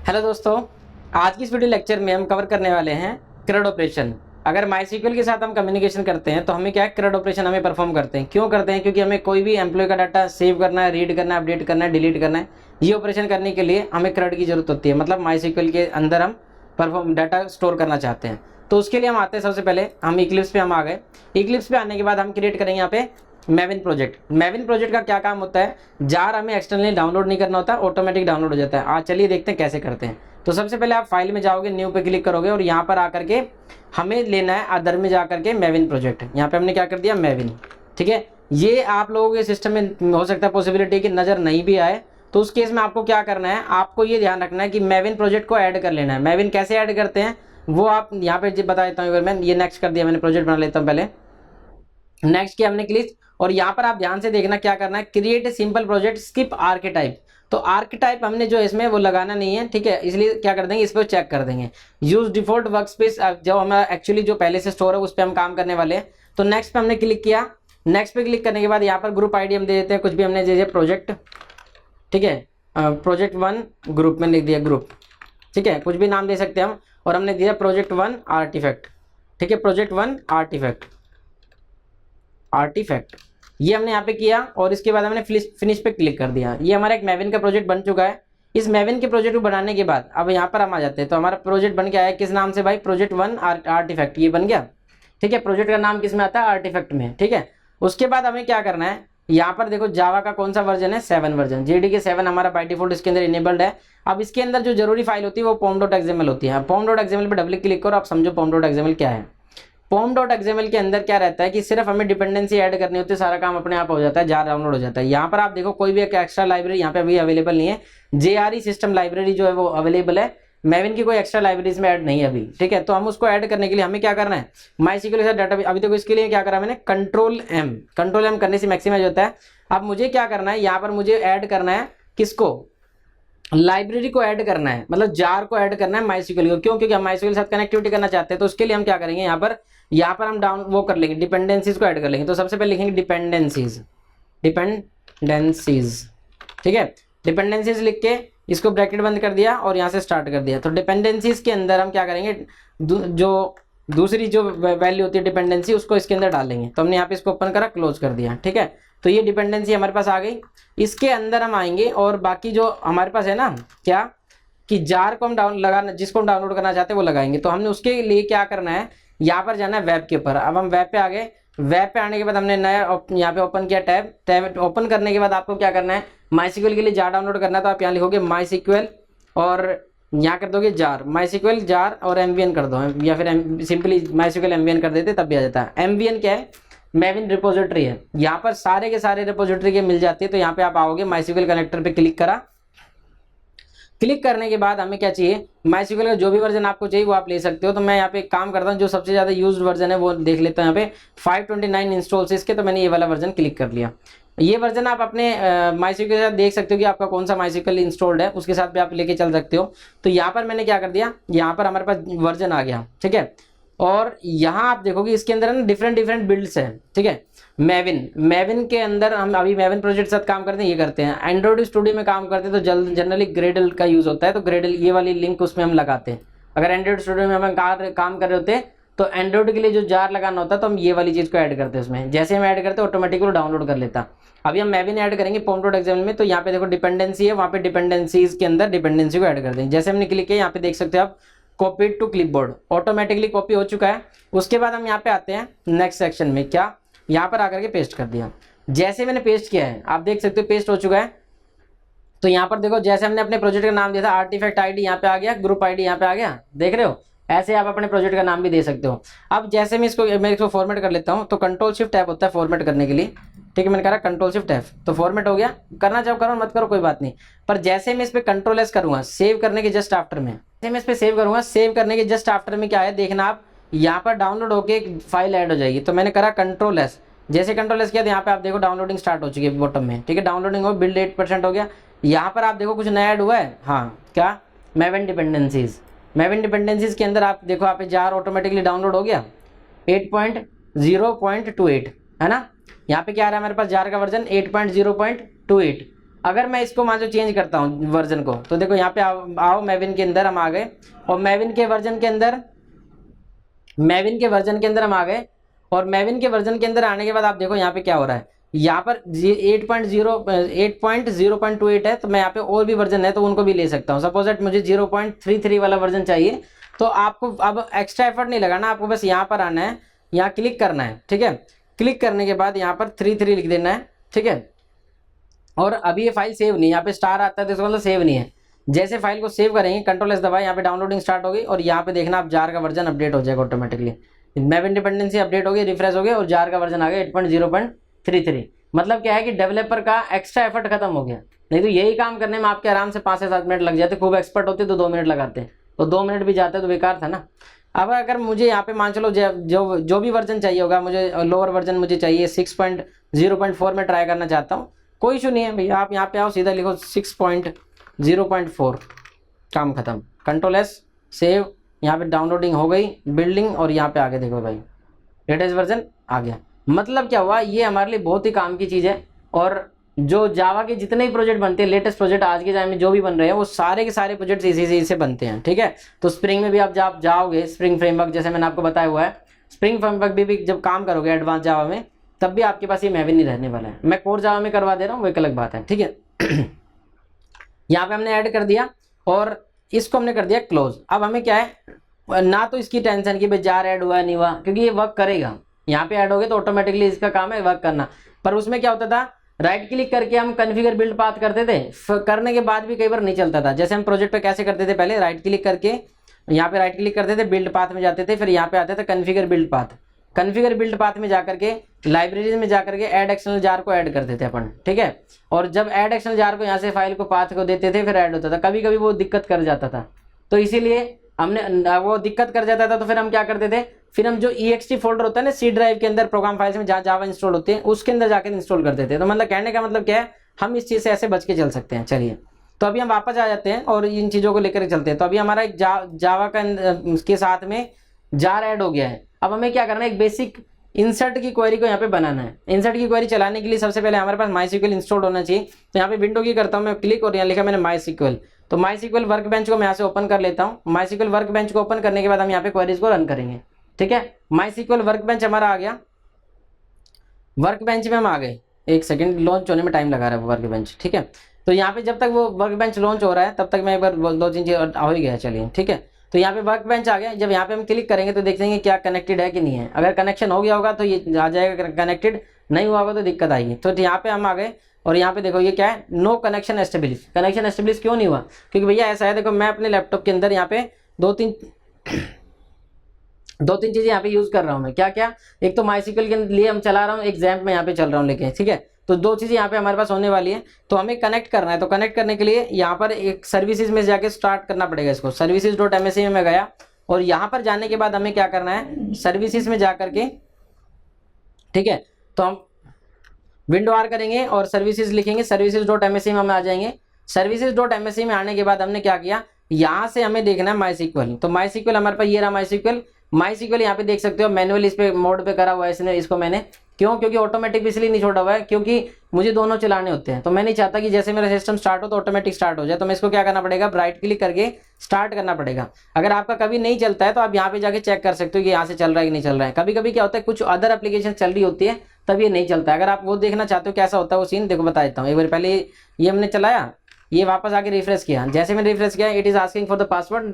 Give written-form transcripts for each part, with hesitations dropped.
Hello दोस्तों, आज की इस वीडियो लेक्चर में हम कवर करने वाले हैं CRUD ऑपरेशन। अगर MySQL के साथ हम कम्युनिकेशन करते हैं तो हमें क्या है, CRUD ऑपरेशन हमें परफॉर्म करते हैं। क्यों करते हैं? क्योंकि हमें कोई भी एम्प्लॉय का डाटा सेव करना है, रीड करना है, अपडेट करना है, डिलीट करना है। ये ऑपरेशन करने के लिए हमें CRUD की जरूरत होती है। मतलब MySQL के अंदर हम परफॉर्म डाटा स्टोर करना चाहते हैं, तो उसके लिए हम आते हैं। सबसे पहले हम इक्लिप्स पे हम आ गए। इक्लिप्स पे आने के बाद हम क्रिएट करेंगे यहाँ पे मेविन प्रोजेक्ट। मेविन प्रोजेक्ट का क्या काम होता है, जार हमें एक्सटर्नली डाउनलोड नहीं करना होता, ऑटोमेटिक डाउनलोड हो जाता है। आज चलिए देखते हैं कैसे करते हैं। तो सबसे पहले आप फाइल में जाओगे, न्यू पे क्लिक करोगे और यहाँ पर आकर के हमें लेना है अदर में जाकर के मेविन प्रोजेक्ट। यहाँ पे हमने क्या कर दिया, मेविन। ठीक है, ये आप लोगों के सिस्टम में हो सकता है पॉसिबिलिटी कि नजर नहीं भी आए, तो उस केस में आपको क्या करना है, आपको ये ध्यान रखना है कि मेविन प्रोजेक्ट को ऐड कर लेना है। मेविन कैसे ऐड करते हैं वो आप यहाँ पे बता देता हूँ। मैं ये नेक्स्ट कर दिया, मैंने प्रोजेक्ट बना लेता हूँ। पहले नेक्स्ट किया हमने क्लिक, और यहाँ पर आप ध्यान से देखना क्या करना है, create a simple project, skip archetype. तो आर्केटाइप हमने जो इसमें वो लगाना नहीं है, ठीक है, इसलिए क्या कर देंगे, इस पर चेक कर देंगे। यूज डिफॉल्ट वर्कस्पेस, जो हमारा एक्चुअली जो पहले से स्टोर है उस पर हम काम करने वाले हैं। तो नेक्स्ट पे हमने क्लिक किया। नेक्स्ट पे क्लिक करने के बाद यहाँ पर ग्रुप आईडी हम दे देते हैं, कुछ भी हमने जैसे प्रोजेक्ट, ठीक है, प्रोजेक्ट 1 ग्रुप में लिख दिया ग्रुप, ठीक है, कुछ भी नाम दे सकते हैं हम। और हमने दिया प्रोजेक्ट 1 आर्टिफैक्ट, ठीक है, प्रोजेक्ट 1 आर्टिफैक्ट, ये हमने यहाँ पे किया। और इसके बाद हमने फिनिश पे क्लिक कर दिया। ये हमारा एक मेविन का प्रोजेक्ट बन चुका है। इस मेविन के प्रोजेक्ट को बनाने के बाद अब यहाँ पर हम आ जाते हैं। तो हमारा प्रोजेक्ट बन के आया किस नाम से भाई, प्रोजेक्ट 1 आर्टिफैक्ट, ये बन गया। ठीक है, प्रोजेक्ट का नाम किस में आता है, आर्टिफैक्ट में। ठीक है, उसके बाद हमें क्या करना है, यहाँ पर देखो जावा का कौन सा वर्जन है, 7 वर्जन, JDK 7 हमारा बाय डिफॉल्ट इसके अंदर इनेबल्ड है। अब इसके अंदर जो जरूरी फाइल होती है वो pom.xml होती है। pom.xml पे डबल क्लिक करो, आप समझो pom.xml क्या है। pom.xml के अंदर क्या रहता है कि सिर्फ हमें डिपेंडेंसी ऐड करनी होती है, सारा काम अपने आप हो जाता है, जार डाउनलोड हो जाता है। यहाँ पर आप देखो कोई भी एक एक्स्ट्रा लाइब्रेरी यहाँ पे अभी अवेलेबल नहीं है। JRE सिस्टम लाइब्रेरी जो है वो अवेलेबल है, मेविन की कोई एक्स्ट्रा लाइब्रेरीज में ऐड नहीं है अभी। ठीक है, तो हम उसको ऐड करने के लिए हमें क्या करना है, MySQL के साथ डाटा। अभी देखो इसके लिए क्या करा मैंने, कंट्रोल एम करने से मैक्सिमाइज होता है। अब मुझे क्या करना है, यहाँ पर मुझे ऐड करना है किसको, लाइब्रेरी को ऐड करना है, मतलब जार को ऐड करना है MySQL को। क्यों? क्योंकि हम MySQL के साथ कनेक्टिविटी करना चाहते हैं। तो उसके लिए हम क्या करेंगे, यहाँ पर हम डाउन वो कर लेंगे, डिपेंडेंसीज को ऐड कर लेंगे। तो सबसे पहले लिखेंगे डिपेंडेंसीज, ठीक है, डिपेंडेंसीज लिख के इसको ब्रैकेट बंद कर दिया और यहाँ से स्टार्ट कर दिया। तो डिपेंडेंसीज के अंदर हम क्या करेंगे, जो दूसरी जो वैल्यू होती है डिपेंडेंसी, उसको इसके अंदर डालेंगे। तो हमने यहाँ पे इसको ओपन करा, क्लोज कर दिया। ठीक है, तो ये डिपेंडेंसी हमारे पास आ गई। इसके अंदर हम आएंगे और बाकी जो हमारे पास है ना, क्या कि जार को हम जिसको हम डाउनलोड करना चाहते हैं वो लगाएंगे। तो हमने उसके लिए क्या करना है, यहाँ पर जाना है वेब के ऊपर। अब हम वेब पे आ गए। वेब पे आने के बाद हमने नया यहाँ पे ओपन किया टैब ओपन करने के बाद आपको क्या करना है, MySQL के लिए जार डाउनलोड करना है। तो आप यहाँ लिखोगे MySQL और यहाँ कर दोगे जार, MySQL जार और MVN कर दो, या फिर सिंपली MySQL MVN कर देते तब भी आ जाता है। MVN क्या है, मेविन रिपोजिटरी है। यहाँ पर सारे के सारे रिपोजिटरी के मिल जाती है। तो यहाँ पे आप आओगे, MySQL कनेक्टर पे क्लिक करा। क्लिक करने के बाद हमें क्या चाहिए, MySQL का जो भी वर्जन आपको चाहिए वो आप ले सकते हो। तो मैं यहाँ पे एक काम करता हूँ, जो सबसे ज़्यादा यूज्ड वर्जन है वो देख लेता हूँ। यहाँ पे 529 इंस्टॉल्स इसके, तो मैंने ये वाला वर्जन क्लिक कर लिया। ये वर्जन आप अपने MySQL के साथ देख सकते हो कि आपका कौन सा MySQL इंस्टॉल्ड है, उसके साथ भी आप लेके चल सकते हो। तो यहाँ पर मैंने क्या कर दिया, यहाँ पर हमारे पास वर्जन आ गया। ठीक है, और यहाँ आप देखोगे इसके अंदर ना डिफरेंट बिल्ड्स हैं। ठीक है, मेविन के अंदर हम अभी मेविन प्रोजेक्ट के साथ काम करते हैं, ये करते हैं। एंड्रॉइड स्टूडियो में काम करते हैं तो जनरली ग्रेडल का यूज होता है। तो ग्रेडल ये वाली लिंक उसमें हम लगाते हैं। अगर एंड्रॉइड स्टूडियो में हम काम कर रहे होते हैं तो एंड्रॉइड के लिए जो जार लगाना होता है तो हम ये वाली चीज़ को ऐड करते हैं उसमें। जैसे हम ऐड करते हैं ऑटोमेटिकली डाउनलोड कर लेता। अभी हम मेविन ऐड करेंगे pom.xml में। तो यहाँ पे देखो डिपेंडेंसी है, वहाँ पे डिपेंडेंसीज के अंदर डिपेंडेंसी को ऐड कर देंगे। जैसे हमने क्लिक किया, यहाँ पे देख सकते हो आप copy to clipboard, automatically copy हो चुका है। उसके बाद हम यहाँ पे आते हैं नेक्स्ट सेक्शन में, क्या यहाँ पर आकर के पेस्ट कर दिया। जैसे मैंने पेस्ट किया है आप देख सकते हो पेस्ट हो चुका है। तो यहाँ पर देखो जैसे हमने अपने प्रोजेक्ट का नाम दिया था आर्टिफैक्ट आईडी, यहाँ पे आ गया, ग्रुप आईडी यहाँ पे आ गया, देख रहे हो। ऐसे आप अपने प्रोजेक्ट का नाम भी दे सकते हो। अब जैसे मैं इसको फॉर्मेट कर लेता हूँ, तो Ctrl+Shift होता है फॉर्मेट करने के लिए। ठीक है, मैंने कहा Ctrl+Shift, तो फॉर्मेट हो गया। करना चाहो करो, मत करो कोई बात नहीं। पर जैसे मैं इस पर Ctrl+S करूंगा सेव करने के जस्ट आफ्टर में, जैसे मैं इस पर सेव करूंगा, सेव करने के जस्ट आफ्टर में क्या है देखना आप, यहाँ पर डाउनलोड होकर एक फाइल ऐड हो जाएगी। तो मैंने करा Ctrl+S, जैसे Ctrl+S किया तो यहाँ पे आप देखो डाउनलोडिंग स्टार्ट हो चुकी है बॉटम में। ठीक है, डाउनलोडिंग हो, बिल्ड 8% हो गया। यहाँ पर आप देखो कुछ नया ऐड हुआ है, हाँ क्या, मेविन डिपेंडेंसीज के अंदर आप देखो आप जार ऑटोमेटिकली डाउनलोड हो गया 8.0.28, है ना। यहाँ पे क्या आ रहा है हमारे पास, जार का वर्जन 8.0.28। अगर मैं इसको मान लो चेंज करता हूँ वर्जन को, तो देखो यहाँ पे आओ मैविन के अंदर हम आ गए, और मैविन के वर्जन के अंदर हम आ गए, और मैविन के वर्जन के अंदर आने के बाद आप देखो यहाँ पे क्या हो रहा है, यहाँ पर 8.0.28 है, तो मैं यहाँ पे और भी वर्जन है तो उनको भी ले सकता हूँ। सपोज दैट मुझे 0.33 वाला वर्जन चाहिए, तो आपको अब एक्स्ट्रा एफर्ट नहीं लगाना, आपको बस यहाँ पर आना है, यहाँ क्लिक करना है, ठीक है। क्लिक करने के बाद यहाँ पर 33 लिख देना है, ठीक है। और अभी ये फाइल सेव नहीं, यहाँ पे स्टार आता है तो इसका मतलब सेव नहीं है। जैसे फाइल को सेव करेंगे, कंट्रोल एस दबाए, यहाँ पे डाउनलोडिंग स्टार्ट होगी, और यहाँ पे देखना आप जार का वर्जन अपडेट हो जाएगा ऑटोमेटिकली। मैविन डिपेंडेंसी अपडेट होगी, रिफ्रेश हो गया, और जार का वर्जन आ गया 8.0.33। मतलब क्या है कि डेवलपर का एक्स्ट्रा एफर्ट खत्म हो गया। नहीं तो यही काम करने में आपके आराम से 5 से 7 मिनट लग जाते, खूब एक्सपर्ट होते तो 2 मिनट लगाते, तो 2 मिनट भी जाते तो बेकार था ना। अब अगर मुझे यहाँ पे मान चलो जो भी वर्जन चाहिए होगा, मुझे लोअर वर्जन मुझे चाहिए 6.0.4 में ट्राई करना चाहता हूँ, कोई इशू नहीं है भैया, आप यहाँ पे आओ, सीधा लिखो 6.0.4, काम खत्म। कंट्रोल एस सेव, यहाँ पे डाउनलोडिंग हो गई, बिल्डिंग, और यहाँ पे आगे देखो भाई लेटेस्ट वर्जन आ गया। मतलब क्या हुआ, ये हमारे लिए बहुत ही काम की चीज़ है। और जो जावा के जितने भी प्रोजेक्ट बनते हैं, लेटेस्ट प्रोजेक्ट आज के टाइम में जो भी बन रहे हैं, वो सारे के सारे प्रोजेक्ट इसी से बनते हैं, ठीक है। तो स्प्रिंग में भी आप जाओगे, स्प्रिंग फ्रेमवर्क जैसे मैंने आपको बताया हुआ है, स्प्रिंग फ्रेमवर्क भी जब काम करोगे एडवांस जावा में, तब भी आपके पास ये मैविन नहीं रहने वाला है। मैं कोर जावा में करवा दे रहा हूँ, वो एक अलग बात है, ठीक है। यहाँ पे हमने ऐड कर दिया, और इसको हमने कर दिया क्लोज। अब हमें क्या है, ना तो इसकी टेंशन कि भाई जार ऐड हुआ नहीं हुआ, क्योंकि ये वर्क करेगा। यहाँ पे ऐड हो गए तो ऑटोमेटिकली इसका काम है वर्क करना। पर उसमें क्या होता था, राइट क्लिक करके हम कॉन्फ़िगर बिल्ड पाथ करते थे, करने के बाद भी कई बार नहीं चलता था। जैसे हम प्रोजेक्ट पे कैसे करते थे, पहले राइट क्लिक करके यहाँ पे राइट क्लिक करते थे, बिल्ड पाथ में जाते थे, फिर यहाँ पे आते थे configure build path. Configure build path में जाकर के लाइब्रेरीज में जाकर के ऐड एक्सटर्नल जार को ऐड करते थे अपन, ठीक है। और जब ऐड एक्सटर्नल जार को यहाँ से फाइल को पाथ को देते थे, फिर ऐड होता था। कभी कभी वो दिक्कत कर जाता था, तो इसीलिए हमने वो दिक्कत कर जाता था, तो फिर हम क्या करते थे, फिर हम जो EXT फोल्डर होता है ना सी ड्राइव के अंदर प्रोग्राम फाइल्स में जहाँ जावा इंस्टॉल होते हैं, उसके अंदर जाकर इंस्टॉल करते थे। तो मतलब कहने का मतलब क्या है, हम इस चीज़ से ऐसे बच के चल सकते हैं। चलिए, तो अभी हम वापस आ जाते हैं और इन चीज़ों को लेकर चलते हैं। तो अभी हमारा एक जावा का के साथ में जार ऐड हो गया है। अब हमें क्या करना है, एक बेसिक इंसर्ट की क्वेरी को यहाँ पे बनाना है। इंसर्ट की क्वेरी चलाने के लिए सबसे पहले हमारे पास MySQL इंस्टॉल होना चाहिए। तो यहाँ पे विंडो की करता हूँ मैं क्लिक, और यहाँ लिखा मैंने MySQL। तो MySQL वर्कबेंच को मैं यहाँ से ओपन कर लेता हूँ। MySQL वर्कबेंच को ओपन करने के बाद हम यहाँ पे क्वेरीज को रन करेंगे, ठीक है। MySQL वर्कबेंच हमारा आ गया। वर्कबेंच में हम आ गए, एक सेकंड, लॉन्च होने में टाइम लगा रहा है वो वर्कबेंच, ठीक है। तो यहाँ पे जब तक वो वर्कबेंच लॉन्च हो रहा है, तब तक मैं एक बार 2-3 चीज़ हो ही गया, चलिए, ठीक है। तो यहाँ पे वर्कबेंच आ गया। जब यहाँ पे हम क्लिक करेंगे तो देखेंगे क्या कनेक्टेड है कि नहीं है। अगर कनेक्शन हो गया होगा तो ये आ जाएगा, कनेक्टेड नहीं हुआ होगा तो दिक्कत आएगी। तो यहाँ पे हम आ गए, और यहाँ पे देखो ये क्या है, no connection establish. Connection establish क्यों नहीं हुआ, क्योंकि भैया ऐसा है, देखो मैं अपने लैपटॉप के अंदर यहाँ पे दो तीन चीज़ें यहाँ पे यूज़ कर रहा हूँ मैं। क्या क्या, एक तो MySQL के लिए हम चला रहा हूँ, एग्जाम में यहाँ पे चल रहा हूँ लेके, ठीक है। तो 2 चीज़ें यहाँ पे हमारे पास होने वाली है। तो हमें कनेक्ट करना है, तो कनेक्ट करने के लिए यहाँ पर एक सर्विसेज में जाके स्टार्ट करना पड़ेगा इसको। services.msc में मैं गया, और यहाँ पर जाने के बाद हमें क्या करना है, सर्विसेज में जा करके, ठीक है। तो हम विंडो आर करेंगे और सर्विसेज लिखेंगे, services.msc में हम आ जाएंगे। services.msc में आने के बाद हमने क्या किया, यहाँ से हमें देखना है MySQL। तो MySQL हमारे पास ये रहा MySQL यहाँ पे देख सकते हो, मैनुअल इस पे मोड पे करा हुआ है इसने, इसको मैंने क्यों, क्योंकि ऑटोमेटिक भी इसलिए नहीं छोड़ा हुआ है क्योंकि मुझे दोनों चलाने होते हैं। तो मैं नहीं चाहता कि जैसे मेरा सिस्टम स्टार्ट हो तो ऑटोमेटिक स्टार्ट हो जाए। तो मैं इसको क्या करना पड़ेगा, राइट क्लिक करके स्टार्ट करना पड़ेगा। अगर आपका कभी नहीं चलता है तो आप यहाँ पे जाके चेक कर सकते हो कि यहाँ से चल रहा है कि नहीं चल रहा है। कभी कभी क्या होता है, कुछ अदर एप्लीकेशन चल रही होती है तब ये नहीं चलता है। अगर आप वो देखना चाहते हो कैसा होता है वो सीन, देखो बता देता हूँ। एक बार पहले ये हमने चलाया, ये वापस आके रिफ्रेश किया। जैसे मैंने रिफ्रेश किया, it is asking for the password.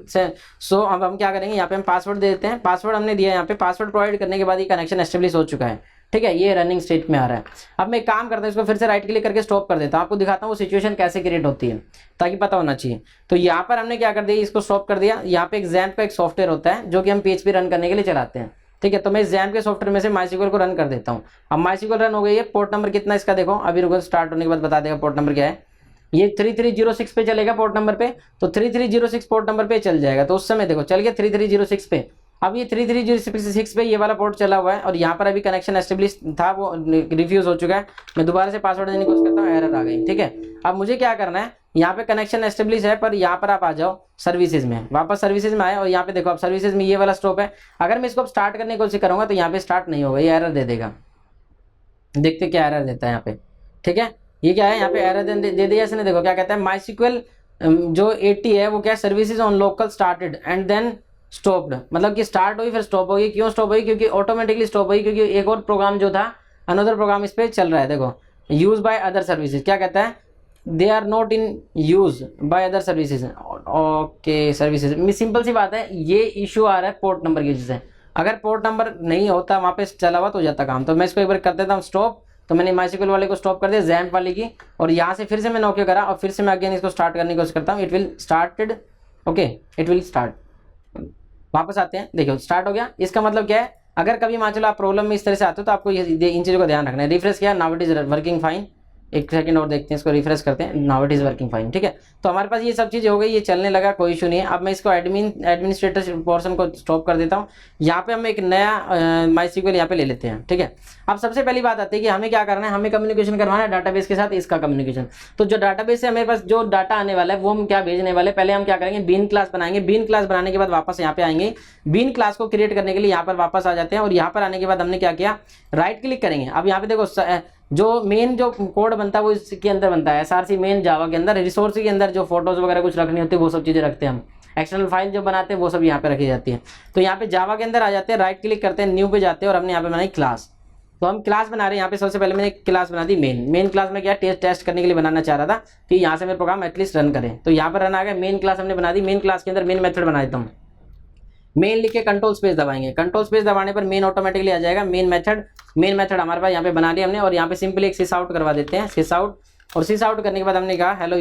So अब हम क्या करेंगे, यहाँ पे हम पासवर्ड दे देते हैं। पासवर्ड हमने दिया, यहाँ पे पासवर्ड प्रोवाइड करने के बाद ये कनेक्शन एस्टेब्लिश हो चुका है, ठीक है। ये रनिंग स्टेट में आ रहा है। अब मैं एक काम करता हूँ, इसको फिर से राइट क्लिक करके स्टॉप कर देता हूँ। आपको दिखाता हूँ वो सिचुएशन कैसे क्रिएट होती है, ताकि पता होना चाहिए। तो यहाँ पर हमने क्या कर दिया, इसको स्टॉप कर दिया। यहाँ पे XAMPP का एक सॉफ्टवेयर होता है जो कि हम PHP रन करने के लिए चलाते हैं, ठीक है। तो मैं XAMPP के सॉफ्टवेयर में से MySQL को रन कर देता हूँ। अब MySQL रन हो गई है। पोर्ट नंबर कितना इसका देखो, अभी रुको, स्टार्ट होने के बाद बता देगा पोर्ट नंबर क्या है। ये 3306 पे चलेगा पोर्ट नंबर पे, तो 3306 पोर्ट नंबर पे चल जाएगा। तो उस समय देखो चल गया 3306 पे। अब ये 3306 पे ये वाला पोर्ट चला हुआ है, और यहाँ पर अभी कनेक्शन एस्टेब्लिश था, वो रिफ्यूज हो चुका है। मैं दोबारा से पासवर्ड देने की कोशिश करता हूँ, एरर आ गई, ठीक है। अब मुझे क्या करना है, यहाँ पे कनेक्शन एस्टेब्लिश है, पर यहाँ पर आप आ जाओ सर्विसेज में, वापस सर्विसेज में आए, और यहाँ पे देखो अब सर्विसेज में ये वाला स्टॉप है। अगर मैं इसको स्टार्ट करने की कोशिश करूँगा तो यहाँ पे स्टार्ट नहीं होगा, ये एरर दे देगा। देखते क्या एरर देता है यहाँ पे, ठीक है। ये क्या है, यहाँ पे एरर दे दिया इसने। देखो क्या कहता है, MySQL जो 80 है वो क्या, services on local started and then stopped, मतलब कि स्टार्ट हुई फिर स्टॉप होगी। क्यों स्टॉप हुई, क्योंकि ऑटोमेटिकली स्टॉप हुई, क्योंकि एक और प्रोग्राम जो था, अनदर प्रोग्राम इस पे चल रहा है। देखो यूज बाय अदर सर्विसेज, क्या कहता है, they are not in use by other services. Okay services, simple सी बात है, ये इशू आ रहा है पोर्ट नंबर की वजह से। अगर पोर्ट नंबर नहीं होता वहाँ पे चला हुआ तो हो जाता काम। तो मैं इसको एक बार कर देता हूँ स्टॉप। तो मैंने MySQL वाले को स्टॉप कर दिया, जैम्प वाले की, और यहाँ से फिर से मैंने ओके करा और फिर से मैं अगेन इसको स्टार्ट करने की कोशिश करता हूँ। It will started, okay it will start. वापस आते हैं, देखो स्टार्ट हो गया। इसका मतलब क्या है, अगर कभी मान चलो आप प्रॉब्लम में इस तरह से आते हो तो आपको ये इन चीज़ों का ध्यान रखना है। रिफ्रेश किया, now it is working fine. एक सेकंड और देखते हैं, इसको रिफ्रेश करते हैं, now it is working fine. ठीक है, तो हमारे पास ये सब चीज़ हो गई, ये चलने लगा, कोई इशू नहीं है। अब मैं इसको एडमिनिस्ट्रेटर पोर्शन को स्टॉप कर देता हूँ। यहाँ पे हम एक नया MySQL यहाँ पे ले लेते हैं। ठीक है, अब सबसे पहली बात आती है कि हमें क्या करना है, हमें कम्युनिकेशन करवाना है डाटाबेस के साथ, इसका कम्युनिकेशन। तो जो डाटाबेस है हमारे पास, जो डाटा आने वाला है वो हम क्या भेजने वाले, पहले हम क्या करेंगे, बीन क्लास बनाएंगे। बीन क्लास बनाने के बाद वापस यहाँ पे आएंगे, बीन क्लास को क्रिएट करने के लिए यहाँ पर वापस आ जाते हैं। और यहाँ पर आने के बाद हमने क्या किया, राइट क्लिक करेंगे। अब यहाँ पे देखो जो मेन जो कोड बनता है वो इसके अंदर बनता है, SRC मेन जावा के अंदर। रिसोर्स के अंदर जो फोटोज वगैरह कुछ रखनी होती है वो सब चीज़ें रखते हैं हम। एक्सटर्नल फाइल जो बनाते हैं वो सब यहाँ पे रखी जाती है। तो यहाँ पे जावा के अंदर आ जाते हैं, राइट क्लिक करते हैं, न्यू पे जाते हैं और हमने यहाँ पे बनाई क्लास। तो हम क्लास बना रहे हैं। यहाँ पे सबसे पहले मैंने क्लास बना दी मेन क्लास में क्या टेस्ट करने के लिए बनाना चाह रहा था कि यहाँ से मेरा प्रोग्राम एटलीस्ट रन करें। तो यहाँ पर रन आ गया, मेन क्लास हमने बना दी। मेन क्लास के अंदर मेन मेथड बना देता हूँ। मेन लिख के कंट्रोल स्पेस दबाएंगे, कंट्रोल स्पेस दबाने पर मेन ऑटोमेटिकली आ जाएगा। मेन मेथड हमारे पास यहाँ पे बना लिया हमने। और यहाँ पे सिंपली एक सिस आउट करवा देते हैं, सिस आउट। और सिस आउट करने के बाद हमने कहा हेलो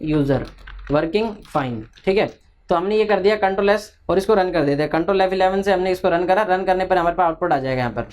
यूजर वर्किंग फाइन। ठीक है, तो हमने ये कर दिया कंट्रोल एस और इसको रन कर देते हैं। कंट्रोल F11 से हमने इसको रन करा, रन करने पर हमारे पास आउटपुट आ जाएगा यहाँ पर।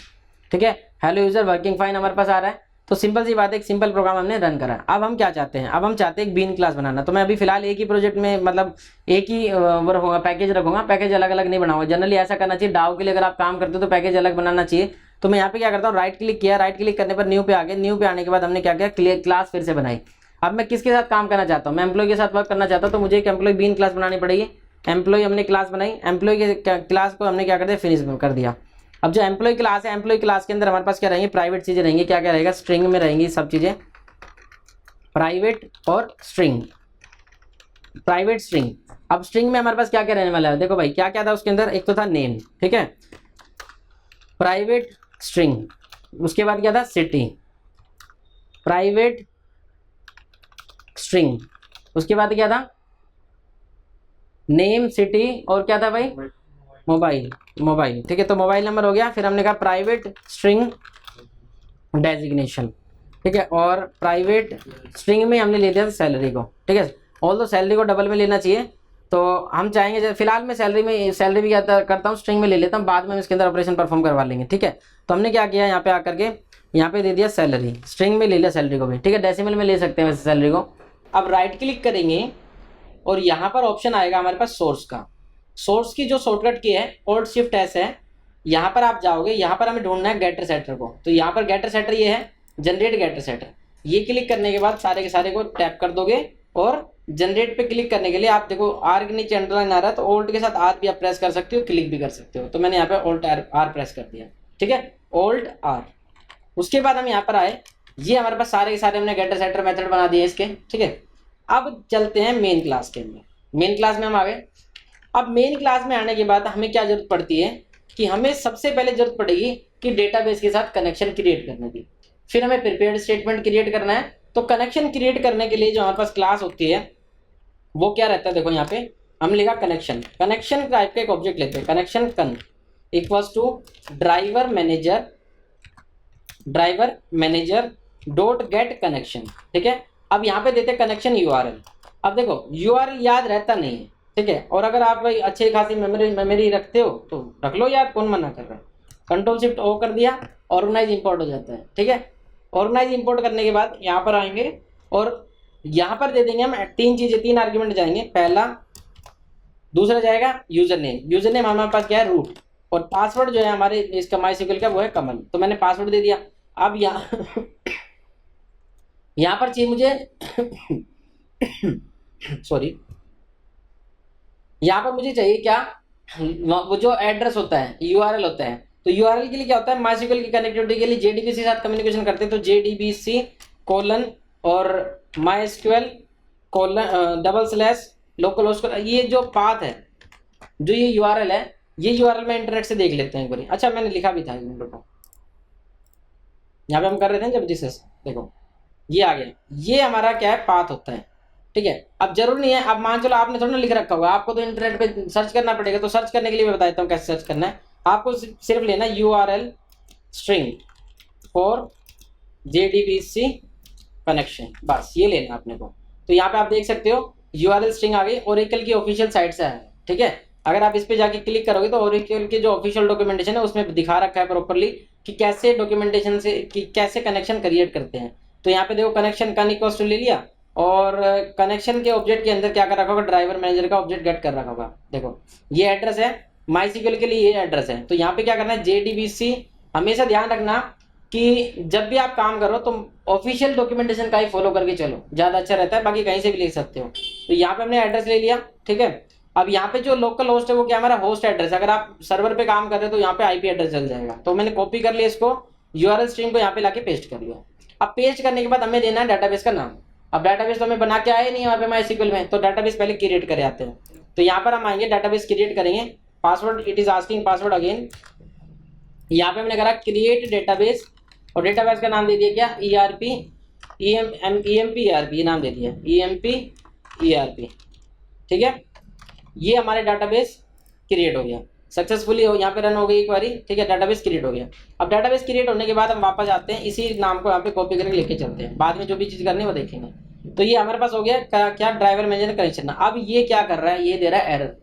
ठीक है, हेलो यूजर वर्किंग फाइन हमारे पास आ रहा है। तो सिंपल सी बात है, एक सिंपल प्रोग्राम हमने रन करा। अब हम क्या चाहते हैं, अब हम चाहते हैं एक बीन क्लास बनाना। तो मैं अभी फिलहाल एक ही प्रोजेक्ट में, मतलब एक ही वो रखूंगा, पैकेज रखूंगा, पैकेज अलग अलग नहीं बनाऊंगा। जनरली ऐसा करना चाहिए, डाउ के लिए अगर आप काम करते हो तो पैकेज अलग बनाना चाहिए। तो मैं यहाँ पे क्या करता हूँ, राइट क्लिक किया, राइट क्लिक करने पर न्यू पे आ गए। न्यू पे आने के बाद हमने क्या किया, क्लास फिर से बनाई। अब मैं किसके साथ काम करना चाहता हूँ, मैं एम्प्लॉय के साथ वर्क करना चाहता हूँ। तो मुझे एक एम्प्लॉय बीन क्लास बनानी पड़ेगी। एम्प्लॉय हमने क्लास बनाई, एम्प्लॉय के क्लास को हमने क्या कर दिया, फिनिश कर दिया। अब जो एम्प्लॉय क्लास है, एम्प्लॉय क्लास के अंदर हमारे पास क्या रहेंगे, प्राइवेट चीजें रहेंगी। क्या क्या रहेगा, स्ट्रिंग में रहेंगी सब चीजें, प्राइवेट और स्ट्रिंग, प्राइवेट स्ट्रिंग। अब स्ट्रिंग में हमारे पास क्या क्या रहने वाला है, देखो भाई क्या क्या था उसके अंदर। एक तो था नेम, ठीक है, प्राइवेट स्ट्रिंग। उसके बाद क्या था, सिटी, प्राइवेट स्ट्रिंग। उसके बाद क्या था, नेम, सिटी, और क्या था भाई, मोबाइल। ठीक है, तो मोबाइल नंबर हो गया। फिर हमने कहा प्राइवेट स्ट्रिंग डेजिग्नेशन। ठीक है, और प्राइवेट स्ट्रिंग में हमने ले लिया था सैलरी को। ठीक है, ऑल तो सैलरी को डबल में लेना चाहिए। तो हम चाहेंगे, फिलहाल मैं सैलरी भी क्या करता हूँ, स्ट्रिंग में ले लेता हूँ, बाद में हम इसके अंदर ऑपरेशन परफॉर्म करवा लेंगे। ठीक है, तो हमने क्या किया, यहाँ पे आकर के यहाँ पे दे दिया सैलरी, स्ट्रिंग में ले लिया सैलरी को भी। ठीक है, डेसिमल में ले सकते हैं वैसे सैलरी को। अब राइट क्लिक करेंगे और यहाँ पर ऑप्शन आएगा हमारे पास सोर्स का। सोर्स की जो शॉर्टकट की है Alt Shift S है। यहाँ पर आप जाओगे, यहाँ पर हमें ढूंढना है गेटर सेटर को। तो यहाँ पर गेटर सेटर ये है, जनरेट गेटर सेटर। ये क्लिक करने के बाद सारे के सारे को टैप कर दोगे और जनरेट पे क्लिक करने के लिए आप देखो आर के नीचे अंडरलाइन आ रहा है, तो Alt के साथ आर भी आप प्रेस कर सकते हो, क्लिक भी कर सकते हो। तो मैंने यहाँ पे Alt आर प्रेस कर दिया। ठीक है, Alt आर। उसके बाद हम यहाँ पर आए, ये हमारे पास सारे के सारे हमने गेटर सेटर मेथड बना दिए इसके। ठीक है, अब चलते हैं मेन क्लास के अंदर। मेन क्लास में हम आ गए। अब मेन क्लास में आने के बाद हमें क्या जरूरत पड़ती है कि हमें सबसे पहले जरूरत पड़ेगी कि डेटाबेस के साथ कनेक्शन क्रिएट करने की। फिर हमें प्रिपेयर्ड स्टेटमेंट क्रिएट करना है। तो कनेक्शन क्रिएट करने के लिए जो हमारे पास क्लास होती है वो क्या रहता है, देखो यहाँ पे हम लिखा कनेक्शन टाइप का एक ऑब्जेक्ट लेते हैं। Connection con equals to driver manager dot get connection. ठीक है, अब यहाँ पे देते कनेक्शन URL। अब देखो URL याद रहता नहीं है, ठीक है, और अगर आप भाई अच्छे खासी मेमोरी रखते हो तो रख लो याद, कौन मना कर रहा है। कंट्रोल शिफ्ट O कर दिया, ऑर्गेनाइज इंपोर्ट हो जाता है। ठीक है, ऑर्गेनाइज इंपोर्ट करने के बाद यहाँ पर आएंगे और यहाँ पर दे देंगे हम तीन चीजें, तीन आर्ग्यूमेंट जाएंगे। पहला, दूसरा जाएगा यूजर नेम हमारे पास क्या है, रूट, और पासवर्ड जो है हमारे इसका MySQL का वो है कमल। तो मैंने पासवर्ड दे दिया। अब यहाँ पर चाहिए मुझे सॉरी, यहाँ पर मुझे चाहिए क्या, वो जो एड्रेस होता है URL होता है। तो URL के लिए क्या होता है, MySQL की कनेक्टिविटी के लिए JDBC के साथ कम्युनिकेशन करते हैं। तो JDBC कोलन और MySQL colon double slash local host, ये जो पाथ है, जो ये URL है, ये URL में इंटरनेट से देख लेते हैं एक बारी। अच्छा मैंने लिखा भी था को, यहाँ पे हम कर रहे थे जब दिस, देखो ये आ गया, ये हमारा क्या है, पाथ होता है। ठीक है, अब जरूर नहीं है, अब मान चलो आपने थोड़ा ना लिख रखा होगा, आपको तो इंटरनेट पे सर्च करना पड़ेगा। तो सर्च करने के लिए मैं बता देता हूँ कैसे सर्च करना है। आपको सिर्फ लेना URL string for JDBC connection, बस ये लेना अपने को। तो यहाँ पे आप देख सकते हो URL स्ट्रिंग आ गई, ओरेकल की ऑफिशियल साइट से है। ठीक है, अगर आप इस पे जाके क्लिक करोगे तो ओरेकल की जो ऑफिशियल डॉक्यूमेंटेशन है उसमें दिखा रखा है प्रॉपर्ली कि कैसे डॉक्यूमेंटेशन से कि कैसे कनेक्शन क्रिएट करते हैं। तो यहाँ पे देखो कनेक्शन का इक्वल्स टू ले लिया, और कनेक्शन के ऑब्जेक्ट के अंदर क्या कर रखा होगा, ड्राइवर मैनेजर का ऑब्जेक्ट गेट कर रखा होगा। देखो ये एड्रेस है, MySQL के लिए ये एड्रेस है। तो यहाँ पे क्या करना है, JDBC, हमेशा ध्यान रखना कि जब भी आप काम करो तो ऑफिशियल डॉक्यूमेंटेशन का ही फॉलो करके चलो, ज़्यादा अच्छा रहता है। बाकी कहीं से भी लिख सकते हो। तो यहाँ पे हमने एड्रेस ले लिया। ठीक है, अब यहाँ पे जो लोकल होस्ट है वो क्या, हमारा होस्ट एड्रेस है। अगर आप सर्वर पे काम कर रहे हो तो यहाँ पे IP एड्रेस चल जाएगा। तो मैंने कॉपी कर लिया इसको, URL स्ट्रिंग को यहाँ पे लाके पेस्ट कर लिया। अब पेस्ट करने के बाद हमें देना है डाटाबेस का नाम। अब डाटाबेस तो हमें बना के आए नहीं वहाँ पे MySQL में, तो डाटाबेस पहले क्रिएट करे आते हैं। तो यहाँ पर हम आएंगे, डाटाबेस क्रिएट करेंगे, password it is asking password again. यहाँ पे हमने करा क्रिएट डेटाबेस, और डेटाबेस का नाम दे दिया क्या, EMP ERP, ये नाम दे दिया EMP ERP। ठीक है, ये हमारे डाटाबेस क्रिएट हो गया सक्सेसफुली, हो यहाँ पे रन हो गई क्वेरी। ठीक है, डाटाबेस क्रिएट हो गया। अब डाटाबेस क्रिएट होने के बाद हम वापस आते हैं, इसी नाम को यहाँ पे कॉपी करके लेके चलते हैं, बाद में जो भी चीज़ करनी है वो देखेंगे। तो ये हमारे पास हो गया क्या, ड्राइवर मैनेजर कनेक्शन। अब ये क्या कर रहा है, ये दे रहा है एरर।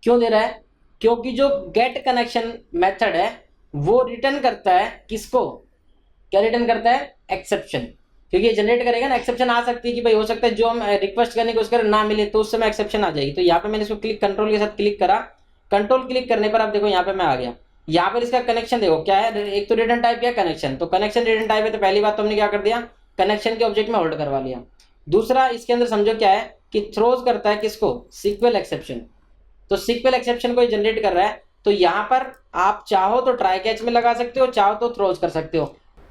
क्यों दे रहा है, क्योंकि जो गेट कनेक्शन मेथड है वो रिटर्न करता है किसको, क्या रिटर्न करता है, एक्सेप्शन। क्योंकि ये जनरेट करेगा ना, एक्सेप्शन आ सकती है कि भाई हो सकता है जो हम रिक्वेस्ट करने को उसका ना मिले तो उस समय एक्सेप्शन आ जाएगी। तो यहाँ पे मैंने इसको क्लिक कंट्रोल के साथ क्लिक करा, कंट्रोल क्लिक करने पर आप देखो यहाँ पे मैं आ गया। यहाँ पर इसका कनेक्शन देखो क्या है, एक तो रिटर्न टाइप क्या कनेक्शन, तो कनेक्शन रिटर्न टाइप है। तो पहली बात तो हमने क्या कर दिया, कनेक्शन के ऑब्जेक्ट में होल्ड करवा लिया। दूसरा इसके अंदर समझो क्या है कि थ्रोज करता है किसको, सिक्वल एक्सेप्शन। तो सिक्वल एक्सेप्शन को जनरेट कर रहा है। तो यहाँ पर आप चाहो तो ट्राई कैच में लगा सकते हो, चाहो तो थ्रोज कर सकते हो।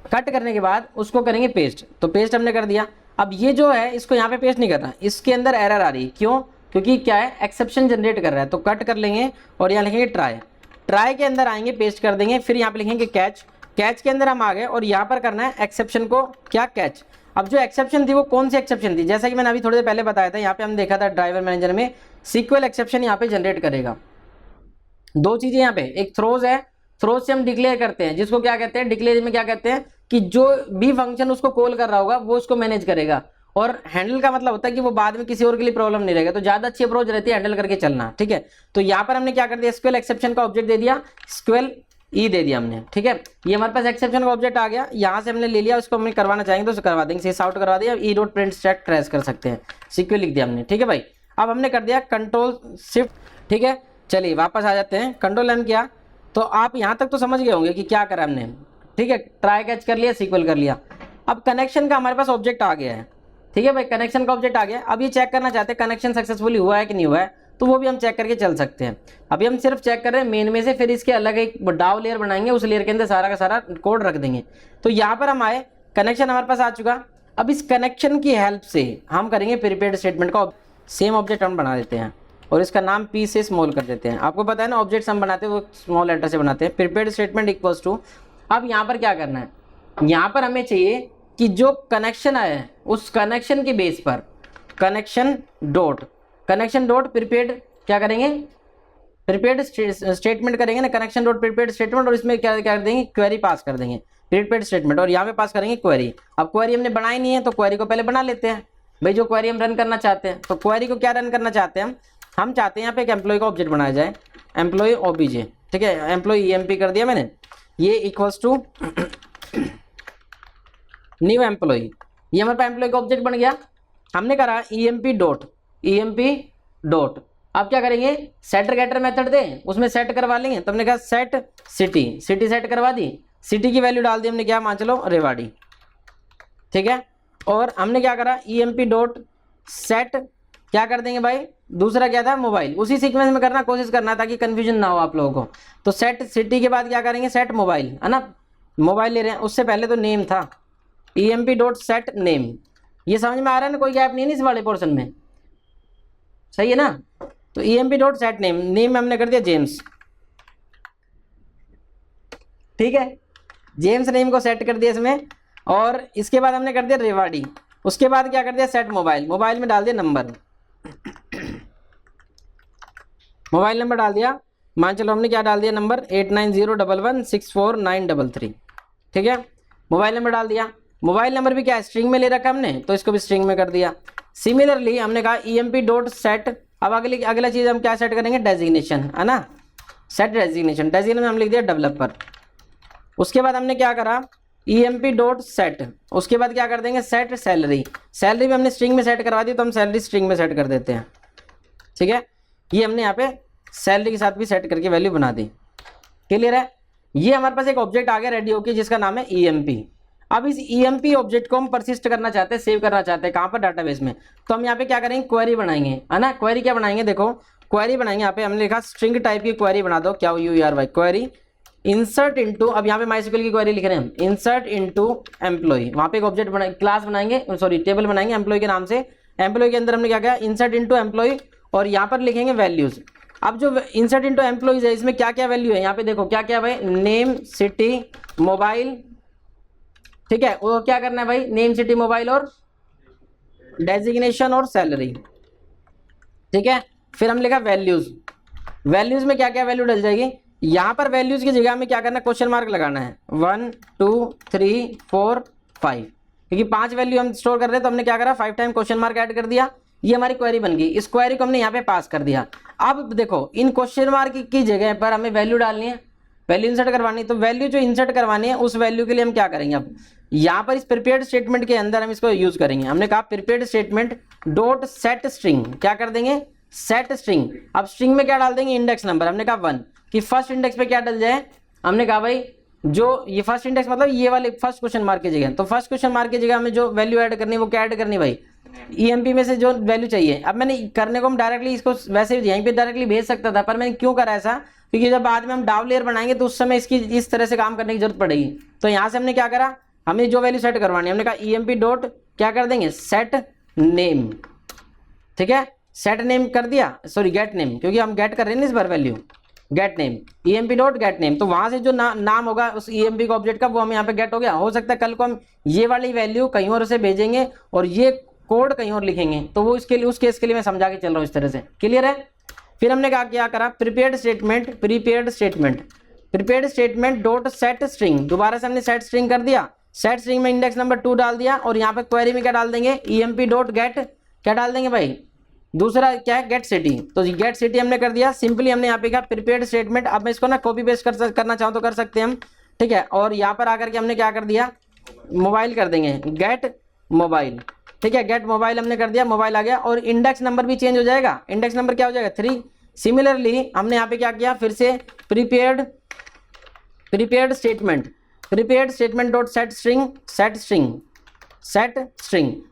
कट करने के बाद उसको करेंगे पेस्ट, तो पेस्ट हमने कर दिया। अब ये जो है इसको यहाँ पे पेस्ट नहीं करना, इसके अंदर एरर आ रही है। क्यों, क्योंकि क्या है, एक्सेप्शन जनरेट कर रहा है। तो कट कर लेंगे और यहाँ लिखेंगे ट्राई, ट्राई के अंदर आएंगे, पेस्ट कर देंगे, फिर यहाँ पे लिखेंगे कैच, कैच के अंदर हम आ गए और यहाँ पर करना है एक्सेप्शन को क्या, कैच। अब जो एक्सेप्शन थी वो कौन सी एक्सेप्शन थी, जैसा कि मैंने अभी थोड़ी देर पहले बताया था, यहाँ पे हम देखा था ड्राइवर मैनेजर में सिक्वल एक्सेप्शन यहाँ पे जनरेट करेगा। दो चीजें यहाँ पे, एक थ्रोज है, थ्रोज से हम डिक्लेयर करते हैं, जिसको क्या कहते हैं, डिक्लेयर में क्या कहते हैं कि जो भी फंक्शन उसको कॉल कर रहा होगा वो उसको मैनेज करेगा। और हैंडल का मतलब होता है कि वो बाद में किसी और के लिए प्रॉब्लम नहीं रहेगा। तो ज्यादा अच्छी अप्रोच रहती है हैंडल करके चलना। ठीक है, तो यहाँ पर हमने क्या कर दिया, स्क्वेल एक्सेप्शन का ऑब्जेक्ट दे दिया, स्क्वेल ई दे दिया हमने। ठीक है, ये हमारे पास एक्सेप्शन का ऑब्जेक्ट आ गया, यहाँ से हमने ले लिया, उसको हम करवाना चाहेंगे तो उसको करवा देंगे, सिस आउट करवा दिया, E dot print stack trace कर सकते हैं, सिक्वल लिख दिया हमने। ठीक है भाई, अब हमने कर दिया कंट्रोल शिफ्ट। ठीक है, चलिए वापस आ जाते हैं, कंट्रोल एन किया। तो आप यहाँ तक तो समझ गए होंगे कि क्या करा हमने। ठीक है, ट्राई कैच कर लिया, सिक्वल कर लिया। अब कनेक्शन का हमारे पास ऑब्जेक्ट आ गया है। ठीक है भाई, कनेक्शन का ऑब्जेक्ट आ गया। अब ये चेक करना चाहते हैं कनेक्शन सक्सेसफुली हुआ है कि नहीं हुआ है, तो वो भी हम चेक करके चल सकते हैं। अभी हम सिर्फ चेक कर रहे हैं मेन में से, फिर इसके अलग एक डाउ लेयर बनाएंगे, उस लेयर के अंदर सारा का सारा कोड रख देंगे। तो यहाँ पर हम आए, कनेक्शन हमारे पास आ चुका। अब इस कनेक्शन की हेल्प से हम करेंगे प्रीपेड स्टेटमेंट का सेम ऑब्जेक्ट हम बना देते हैं और इसका नाम पी से स्मॉल कर देते हैं। आपको पता है ना, ऑब्जेक्ट्स हम बनाते हैं वो स्मॉल लेटर से बनाते हैं। प्रीपेड स्टेटमेंट इक्वल्स टू, अब यहाँ पर क्या करना है, यहाँ पर हमें चाहिए कि जो कनेक्शन आया है उस कनेक्शन के बेस पर कनेक्शन डॉट प्रीपेड क्या करेंगे, प्रीपेड स्टेटमेंट करेंगे ना, कनेक्शन डॉट प्रीपेड स्टेटमेंट, और इसमें क्या कर देंगे, क्वेरी पास कर देंगे, प्रीपेड स्टेटमेंट, और यहाँ पे पास करेंगे क्वेरी। अब क्वेरी हमने बनाई नहीं है तो क्वेरी को पहले बना लेते हैं भाई, जो क्वेरी हम रन करना चाहते हैं। तो क्वेरी को क्या रन करना चाहते हैं हम चाहते हैं यहाँ पे एक एम्प्लॉय का ऑब्जेक्ट बनाया जाए, एम्प्लॉय ओबीजे। ठीक है, एम्प्लॉय EMP कर दिया मैंने, ये इक्वल्स टू न्यू एम्प्लॉय, ये हमारे पास एम्प्लॉय का ऑब्जेक्ट बन गया। हमने करा EMP डॉट, अब क्या करेंगे, सेटर गेटर मेथड दें, उसमें सेट करवा लेंगे। तो हमने कहा सेट सिटी सेट करवा दी, सिटी की वैल्यू डाल दी हमने, क्या मान चलो रेवाड़ी। ठीक है, और हमने क्या करा, EMP डॉट सेट क्या कर देंगे भाई, दूसरा क्या था, मोबाइल। उसी सीक्वेंस में करना, कोशिश करना ताकि कंफ्यूजन ना हो आप लोगों को। तो सेट सिटी के बाद क्या करेंगे, सेट मोबाइल, है ना, मोबाइल ले रहे हैं, उससे पहले तो नेम था, emp डॉट सेट नेम। ये समझ में आ रहा है ना, कोई गैप नहीं है इस वाले पोर्शन में, सही है ना। तो emp dot set name, name हमने कर दिया जेम्स, ठीक है, जेम्स नेम को सेट कर दिया इसमें। और इसके बाद हमने कर दिया रेवाड़ी, उसके बाद क्या कर दिया सेट मोबाइल, मोबाइल में डाल दिया नंबर, मोबाइल नंबर डाल दिया, मान चलो हमने क्या डाल दिया नंबर 8901164933, ठीक है, मोबाइल नंबर डाल दिया। मोबाइल नंबर भी क्या है स्ट्रिंग में ले रखा हमने, तो इसको भी स्ट्रिंग में कर दिया। सिमिलरली हमने कहा emp डॉट सेट, अब अगला चीज हम क्या सेट करेंगे डेजिग्नेशन, है ना, सेट डेजिग्नेशन, डेजिग्नेशन में हम लिख दिया डेवलपर। उसके बाद हमने क्या करा emp डॉट सेट, उसके बाद क्या कर देंगे सेट सैलरी, सैलरी भी हमने स्ट्रिंग में सेट करवा दी, तो हम सैलरी स्ट्रिंग में सेट कर देते हैं, ठीक है। ये हमने यहाँ पे सैलरी के साथ भी सेट करके वैल्यू बना दी, क्लियर है। ये हमारे पास एक ऑब्जेक्ट आ गया रेडी होके जिसका नाम है emp। अब इस emp ऑब्जेक्ट को हम परसिस्ट करना चाहते हैं, सेव करना चाहते हैं, कहाँ पर डाटाबेस में, तो हम यहाँ पे क्या करेंगे क्वेरी बनाएंगे, है ना। क्वेरी क्या बनाएंगे, देखो क्वेरी बनाएंगे, यहाँ पे हमने लिखा स्ट्रिंग टाइप की क्वेरी बना दो, क्या URY क्वेरी इंसर्ट इनटू, अब यहाँ पे MySQL की क्वेरी लिख रहे हैं हम, इंसर्ट इनटू एम्प्लॉय, वहाँ पे एक ऑब्जेक्ट बनाए क्लास बनाएंगे, सॉरी टेबल बनाएंगे एम्प्लॉय के नाम से। एम्प्लॉय के अंदर हमने क्या किया इंसर्ट इनटू एम्प्लॉय, और यहाँ पर लिखेंगे वैल्यूज। अब जो इंसर्ट इनटू एम्प्लॉयज है इसमें क्या क्या वैल्यू है, यहाँ पे देखो क्या क्या भाई, नेम सिटी मोबाइल, ठीक है, वो क्या करना है भाई नेम सिटी मोबाइल और डेजिग्नेशन और सैलरी, ठीक है। फिर हम लिखा वैल्यूज, वैल्यूज में क्या क्या वैल्यू डल जाएगी, यहाँ पर वैल्यूज की जगह में क्या करना है क्वेश्चन मार्क लगाना है 1 2 3 4 5, क्योंकि 5 वैल्यू हम स्टोर कर रहे हैं, तो हमने क्या करा 5 टाइम क्वेश्चन मार्क ऐड कर दिया, ये हमारी क्वेरी बन गई। इस क्वेरी को हमने यहाँ पे पास कर दिया। अब देखो इन क्वेश्चन मार्क की जगह पर हमें वैल्यू डालनी है, वैल्यू इंसर्ट करवानी है, तो वैल्यू जो इंसर्ट करवानी है उस वैल्यू के लिए हम क्या करेंगे, अब यहाँ पर इस प्रिपेयर्ड स्टेटमेंट के अंदर हम इसको यूज करेंगे। हमने कहा prepared statement dot set string, क्या कर देंगे सेट स्ट्रिंग। अब स्ट्रिंग में क्या डाल देंगे इंडेक्स नंबर, हमने कहा 1, कि फर्स्ट इंडेक्स पे क्या डल जाए, हमने कहा भाई जो ये फर्स्ट इंडेक्स मतलब ये वाले फर्स्ट क्वेश्चन मार्क की जगह, तो फर्स्ट क्वेश्चन मार्क की जगह हमें जो वैल्यू ऐड करनी है वो क्या ऐड करनी भाई emp में से जो वैल्यू चाहिए। अब मैंने करने को हम डायरेक्टली इसको वैसे यहीं पे डायरेक्टली भेज सकता था, पर मैंने क्यों करा ऐसा, क्योंकि जब बाद में हम डाव लेयर बनाएंगे तो उस समय इसकी इस तरह से काम करने की जरूरत पड़ेगी। तो यहाँ से हमने क्या करा, हमें जो वैल्यू सेट करवानी है हमने कहा emp डॉट क्या कर देंगे सेट नेम, ठीक है, सेट नेम कर दिया, सॉरी गेट नेम, क्योंकि हम गेट कर रहे हैं इस बार value, get name emp dot get name, तो वहां से जो नाम होगा उस emp का ऑब्जेक्ट का वो हम यहाँ पे गेट हो गया। हो सकता है कल को हम ये वाली वैल्यू कहीं और से भेजेंगे और ये कोड कहीं और लिखेंगे, तो वो इसके लिए उस केस के लिए मैं समझा के चल रहा हूँ इस तरह से, क्लियर है। फिर हमने क्या करा prepared statement, prepared statement, prepared statement dot set string, दोबारा से हमने सेट स्ट्रिंग कर दिया, सेट स्ट्रिंग में इंडेक्स नंबर 2 डाल दिया, और यहाँ पे क्वेरी में क्या डाल देंगे emp डॉट गेट, क्या डाल देंगे भाई दूसरा क्या है गेट सिटी, तो गेट सिटी हमने कर दिया। सिंपली हमने यहाँ पे कहा प्रिपेयर्ड स्टेटमेंट, अब मैं इसको ना कॉपी पेस्ट करना चाहूँ तो कर सकते हैं हम, ठीक है। और यहाँ पर आकर के हमने क्या कर दिया मोबाइल कर देंगे गेट मोबाइल, ठीक है, गेट मोबाइल हमने कर दिया, मोबाइल आ गया, और इंडेक्स नंबर भी चेंज हो जाएगा, इंडेक्स नंबर क्या हो जाएगा 3। सिमिलरली हमने यहाँ पे क्या किया फिर से prepared statement, prepared statement dot set string, set string,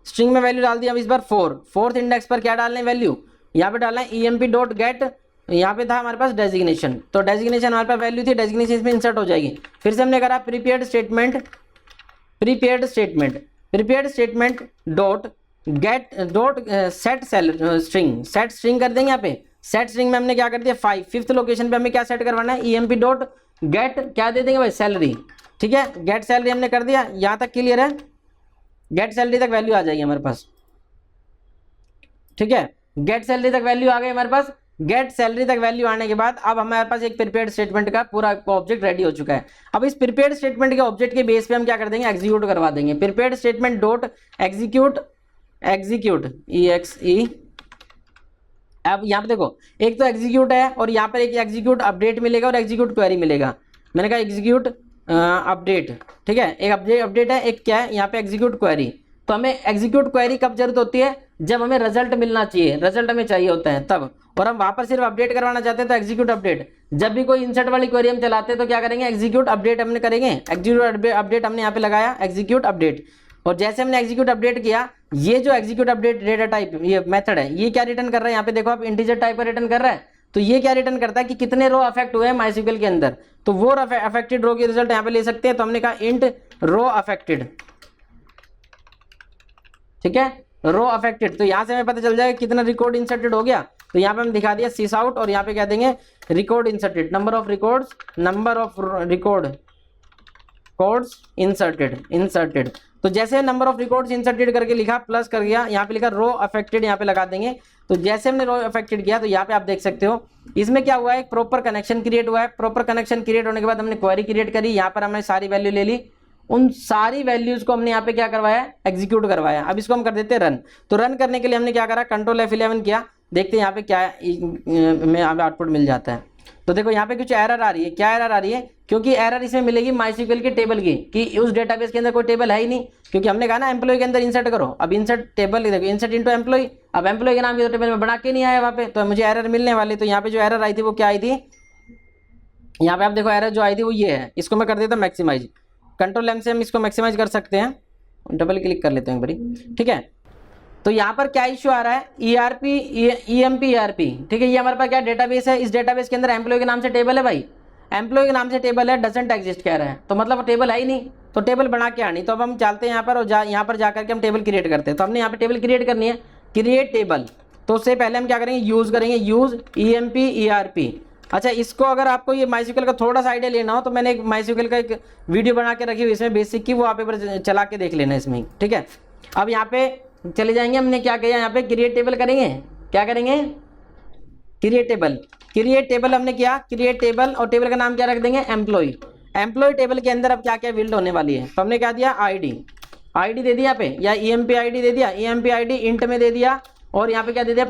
string में वैल्यू डाल दिया। अब इस बार 4th इंडेक्स पर क्या डालना है वैल्यू, यहाँ पे डालना है emp डॉट गेट, यहाँ पे था हमारे पास डेजिग्नेशन, तो डेजिग्नेशन हमारे पास वैल्यू थी, डेजिग्नेशन इसमें इंसर्ट हो जाएगी। फिर से हमने करा prepared statement dot gate dot set string, set string कर देंगे यहाँ पे। सेट स्ट्रिंग में हमने क्या कर दिया 5th लोकेशन पे हमें क्या सेट करवाना है emp डॉट गेट क्या दे देंगे भाई सैलरी, ठीक है, गेट सैलरी हमने कर दिया। यहाँ तक क्लियर है, गेट सैलरी तक वैल्यू आ जाएगी हमारे पास, ठीक है, गेट सैलरी तक वैल्यू आ गई हमारे पास। गेट सैलरी तक वैल्यू आने के बाद अब हमारे पास एक प्रिपेयर्ड स्टेटमेंट का पूरा ऑब्जेक्ट रेडी हो चुका है। अब इस प्रिपेयर्ड स्टेटमेंट के ऑब्जेक्ट के बेस पे हम क्या कर देंगे एग्जीक्यूट करवा देंगे, prepared statement dot execute exe। अब यहाँ पे देखो एक तो एग्जीक्यूट है और यहाँ पर एक एग्जीक्यूट अपडेट मिलेगा और एग्जीक्यूट क्वेरी मिलेगा। मैंने कहा एग्जीक्यूट अपडेट, ठीक है, एक अपडेट है, एक क्या है यहाँ पे एग्जीक्यूट क्वेरी। तो हमें एग्जीक्यूट क्वेरी कब जरूरत होती है, जब हमें रिजल्ट मिलना चाहिए, रिजल्ट हमें चाहिए होता है तब, और हम वहां पर सिर्फ अपडेट करवाना चाहते हैं तो एग्जीक्यूट अपडेट। जब भी कोई इंसर्ट वाली क्वेरी हम चलाते हैं तो क्या करेंगे एग्जीक्यूट अपडेट हमने करेंगे, एग्जीक्यूट अपडेट हमने यहाँ पे लगाया एग्जीक्यूट अपडेट। और जैसे हमने एग्जीक्यूट अपडेट किया, ये जो एग्जीक्यूट अपडेट डेटा टाइप ये मेथड है ये क्या रिटर्न कर रहा है, यहाँ पे देखो आप इंटीजर टाइप का रिटर्न कर रहा है। तो ये क्या रिटर्न करता है कि कितने रो अफेक्ट हुए हैं MySQL के अंदर, तो वो अफेक्टेड रो की रिजल्ट यहाँ पे ले सकते हैं। तो हमने कहा इंट रो अफेक्टेड, ठीक है, रो अफेक्टेड। तो यहाँ से हमें पता चल जाएगा कितना रिकॉर्ड इंसर्टेड हो गया। तो यहाँ पे हम दिखा दिया सिस आउट और यहाँ पे क्या देंगे record inserted, number of record codes inserted. तो जैसे नंबर ऑफ रिकॉर्ड्स इंसर्टेड करके लिखा प्लस कर गया, यहाँ पे लिखा रो अफेक्टेड, यहाँ पे लगा देंगे। तो जैसे हमने रो अफेक्टेड किया तो यहाँ पे आप देख सकते हो इसमें क्या हुआ है, प्रॉपर कनेक्शन क्रिएट हुआ है। प्रॉपर कनेक्शन क्रिएट होने के बाद हमने क्वेरी क्रिएट करी, यहाँ पर हमने सारी वैल्यू ले ली, उन सारी वैल्यूज को हमने यहाँ पे क्या करवाया, एग्जीक्यूट करवाया। अब इसको हम कर देते हैं रन। तो रन करने के लिए हमने क्या करा, कंट्रोल F11 किया, देखते हैं यहाँ पे क्या में आउटपुट मिल जाता है। तो देखो यहाँ पे कुछ एरर आ रही है। क्या एरर आ रही है, क्योंकि एरर इसमें मिलेगी MySQL के टेबल की, कि उस डेटाबेस के अंदर कोई टेबल है ही नहीं, क्योंकि हमने कहा ना एम्प्लॉय के अंदर इंसर्ट करो। अब इंसर्ट टेबल देखो, इंसर्ट इनटू एम्प्लॉय, अब एम्प्लॉय के नाम की तो टेबल में बना के नहीं आया वहाँ पे, तो मुझे एरर मिलने वाली। तो यहाँ पे जो एरर आई थी वो क्या आई थी, यहाँ पे आप देखो एरर जो आई थी वो ये है। इसको मैं कर देता हूँ मैक्सिमाइज, कंट्रोल M से हम इसको मैक्सिमाइज कर सकते हैं, डबल क्लिक कर लेते हैं एक बारी, ठीक है। तो यहाँ पर क्या इश्यू आ रहा है, EMP ERP, ठीक है। ये हमारे पास क्या डेटाबेस है, इस डेटाबेस के अंदर एम्प्लॉय के नाम से टेबल है भाई, एम्प्लॉय के नाम से टेबल है, डजंट एग्जिस्ट कह रहा है, तो मतलब टेबल है ही नहीं, तो टेबल बना के आनी। तो अब हम चलते हैं यहाँ पर और यहाँ पर जाकर के हम टेबल क्रिएट करते हैं। तो हमने यहाँ पे टेबल क्रिएट करनी है, क्रिएट टेबल। तो उससे पहले हम क्या करेंगे, यूज करेंगे, यूज EMP ERP। अच्छा, इसको अगर आपको ये MySQL का थोड़ा सा आइडिया लेना हो तो मैंने एक MySQL का एक वीडियो बना के रखी हुई इसमें बेसिक की, वो आप एक बार चला के देख लेना इसमें, ठीक है। अब यहाँ पे चले जाएंगे, हमने क्या किया, यहाँ पे क्रिएट टेबल करेंगे। क्या करेंगे, क्रिएट टेबल हमने किया, क्रिएट टेबल, और टेबल का नाम क्या रख देंगे, एम्प्लॉय टेबल के अंदर अब क्या क्या बिल्ड होने वाली है। तो हमने क्या दिया, आईडी दे दिया पे, या EMP ID दे दिया, EMP ID इंट में दे दिया, और यहाँ पे क्या दे दिया,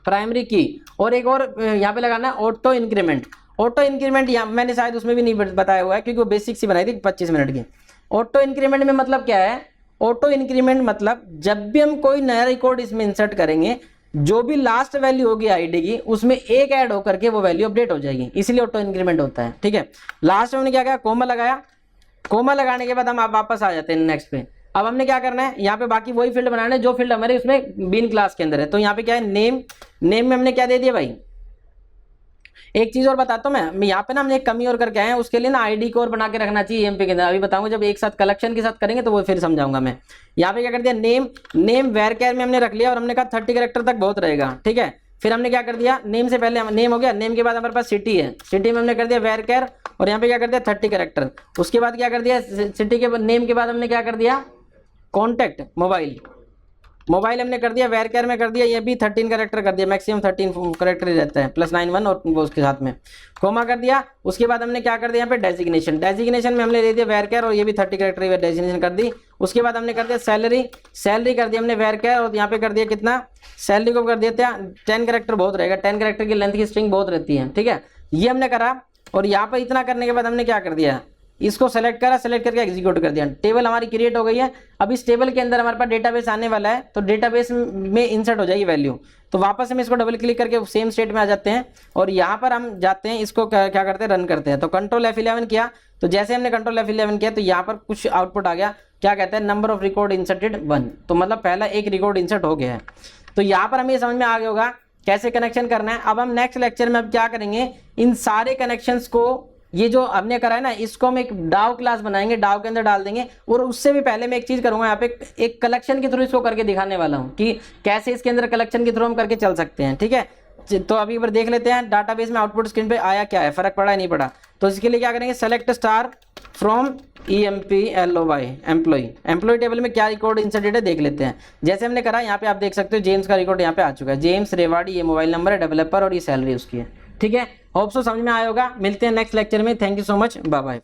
प्राइमरी की, और एक और यहाँ पे लगाना है ऑटो इंक्रीमेंट। यहाँ मैंने शायद उसमें भी नहीं बताया हुआ है, क्योंकि वो बेसिक सी बनाई थी 25 मिनट की। ऑटो इंक्रीमेंट में मतलब क्या है, ऑटो इंक्रीमेंट मतलब जब भी हम कोई नया रिकॉर्ड इसमें इंसर्ट करेंगे, जो भी लास्ट वैल्यू होगी आईडी की उसमें एक ऐड होकर के वो वैल्यू अपडेट हो जाएगी, इसलिए ऑटो इंक्रीमेंट होता है, ठीक है। लास्ट में हमने क्या किया, कोमा लगाया, कोमा लगाने के बाद हम वापस आ जाते हैं नेक्स्ट पे। अब हमने क्या करना है, यहाँ पे बाकी वही फील्ड बनाना है जो फील्ड हमारे उसमें बीन क्लास के अंदर है। तो यहाँ पे क्या है, नेम में हमने क्या दे दिया भाई, एक चीज और बताता हूँ मैं यहाँ पे ना हमने एक कमी और करके आए हैं, उसके लिए ना आईडी को और बना के रखना चाहिए EMP के अंदर, अभी बताऊंगा जब एक साथ कलेक्शन के साथ करेंगे तो वो फिर समझाऊंगा मैं। यहाँ पे क्या कर दिया, नेम वेरकेयर में हमने रख लिया, और हमने कहा 30 कैरेक्टर तक बहुत रहेगा, ठीक है। फिर हमने क्या कर दिया, नेम से पहले नेम हो गया, नेम के बाद हमारे पास सिटी है, सिटी में हमने कर दिया वेरकेयर, और यहाँ पे क्या कर दिया 30 कैरेक्टर। उसके बाद क्या कर दिया, सिटी के नेम के बाद हमने क्या कर दिया, कॉन्टैक्ट मोबाइल हमने कर दिया, वेरकेयर में कर दिया, ये भी 13 कैरेक्टर कर दिया, मैक्सिमम 13 कैरेक्टर ही रहता है, +91 और उसके साथ में कोमा कर दिया। उसके बाद हमने क्या कर दिया, यहाँ पे डेजिग्नेशन में हमने दे दिया वेरकेयर, और ये भी 30 कैरेक्टर डेजिग्नेशन कर दी। उसके बाद हमने कर दिया सैलरी कर दिया हमने वेरकेयर, और यहाँ पे कर दिया कितना, सैलरी को कर दिया 10 कैरेक्टर बहुत रहेगा, 10 कैरेक्टर की लेंथ की स्ट्रिंग बहुत रहती है, ठीक है। ये हमने करा, और यहाँ पर इतना करने के बाद हमने क्या कर दिया, इसको सेलेक्ट करके एग्जीक्यूट कर दिया, टेबल हमारी क्रिएट हो गई है। अब इस टेबल के अंदर हमारे पास डेटाबेस आने वाला है, तो डेटाबेस में इंसर्ट हो जाएगी वैल्यू। तो वापस हम इसको डबल क्लिक करके सेम स्टेट में आ जाते हैं, और यहाँ पर हम जाते हैं, इसको क्या करते हैं, रन करते हैं। तो कंट्रोल F11 किया, तो जैसे हमने कंट्रोल F11 किया तो यहाँ पर कुछ आउटपुट आ गया, क्या कहते हैं, नंबर ऑफ रिकॉर्ड इंसर्टेड 1, तो मतलब पहला एक रिकॉर्ड इंसर्ट हो गया है। तो यहाँ पर हमें समझ में आ गया होगा कैसे कनेक्शन करना है। अब हम नेक्स्ट लेक्चर में अब क्या करेंगे, इन सारे कनेक्शंस को, ये जो हमने करा है ना, इसको हम एक डाव क्लास बनाएंगे, डाव के अंदर डाल देंगे। और उससे भी पहले मैं एक चीज करूंगा, यहाँ पे एक कलेक्शन के थ्रू इसको करके दिखाने वाला हूँ कि कैसे इसके अंदर कलेक्शन के थ्रू हम करके चल सकते हैं, ठीक है। तो अभी बार देख लेते हैं डाटाबेस में आउटपुट स्क्रीन पे आया क्या है, फर्क पड़ा है नहीं पड़ा। तो इसके लिए क्या करेंगे, select star from EMP LOY employ table में क्या रिकॉर्ड इंसर्टेड है देख लेते हैं। जैसे हमने करा, यहाँ पे आप देख सकते हो जेम्स का रिकॉर्ड यहाँ पे आ चुका है, जेम्स रेवाड़ी, ये मोबाइल नंबर है, डेवलपर, और ये सैलरी उसकी है, ठीक है। होप सो समझ में आया होगा। मिलते हैं नेक्स्ट लेक्चर में, thank you so much, bye bye.